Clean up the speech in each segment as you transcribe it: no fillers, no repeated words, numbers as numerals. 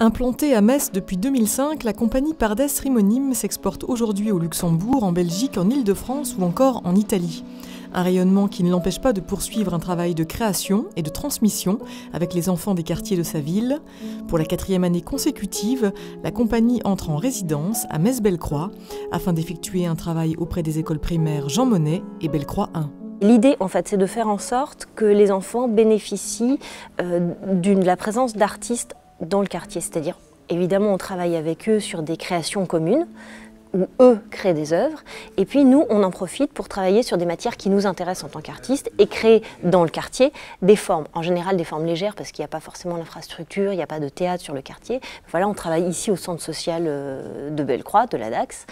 Implantée à Metz depuis 2005, la compagnie Pardes Rimonim s'exporte aujourd'hui au Luxembourg, en Belgique, en Île-de-France ou encore en Italie. Un rayonnement qui ne l'empêche pas de poursuivre un travail de création et de transmission avec les enfants des quartiers de sa ville. Pour la 4e année consécutive, la compagnie entre en résidence à Metz-Bellecroix afin d'effectuer un travail auprès des écoles primaires Jean Monnet et Bellecroix 1. L'idée, en fait, c'est de faire en sorte que les enfants bénéficient de la présence d'artistes dans le quartier. C'est-à-dire, évidemment, on travaille avec eux sur des créations communes, où eux créent des œuvres, et puis nous, on en profite pour travailler sur des matières qui nous intéressent en tant qu'artistes et créer dans le quartier des formes, en général des formes légères parce qu'il n'y a pas forcément l'infrastructure, il n'y a pas de théâtre sur le quartier. Voilà, on travaille ici au centre social de Bellecroix, de la Dax,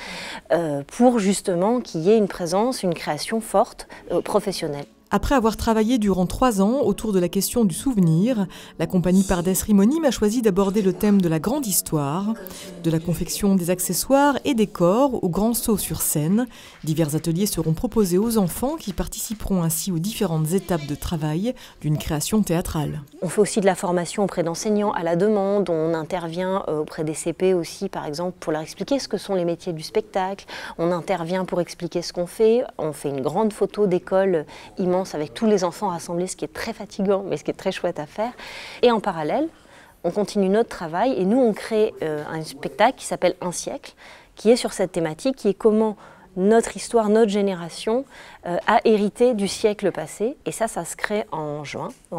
pour justement qu'il y ait une présence, une création forte, professionnelle. Après avoir travaillé durant 3 ans autour de la question du souvenir, la compagnie Pardes Rimonim a choisi d'aborder le thème de la grande histoire, de la confection des accessoires et décors au grand saut sur scène. Divers ateliers seront proposés aux enfants qui participeront ainsi aux différentes étapes de travail d'une création théâtrale. On fait aussi de la formation auprès d'enseignants à la demande, on intervient auprès des CP aussi par exemple pour leur expliquer ce que sont les métiers du spectacle, on intervient pour expliquer ce qu'on fait, on fait une grande photo d'école immense avec tous les enfants rassemblés, ce qui est très fatigant, mais ce qui est très chouette à faire. Et en parallèle, on continue notre travail et nous, on crée un spectacle qui s'appelle Un siècle, qui est sur cette thématique, qui est comment notre histoire, notre génération a hérité du siècle passé. Et ça se crée en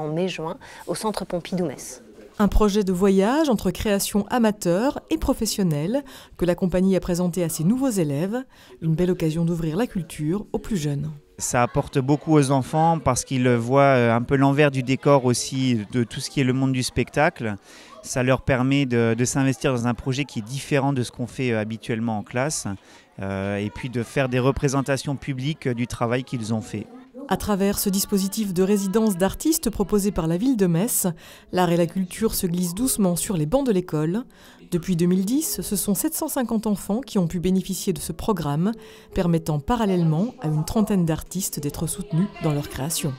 mai-juin, au Centre Pompidou-Metz. Un projet de voyage entre création amateur et professionnelle que la compagnie a présenté à ses nouveaux élèves. Une belle occasion d'ouvrir la culture aux plus jeunes. Ça apporte beaucoup aux enfants parce qu'ils voient un peu l'envers du décor aussi de tout ce qui est le monde du spectacle. Ça leur permet de s'investir dans un projet qui est différent de ce qu'on fait habituellement en classe et puis de faire des représentations publiques du travail qu'ils ont fait. À travers ce dispositif de résidence d'artistes proposé par la ville de Metz, l'art et la culture se glissent doucement sur les bancs de l'école. Depuis 2010, ce sont 750 enfants qui ont pu bénéficier de ce programme, permettant parallèlement à une trentaine d'artistes d'être soutenus dans leur création.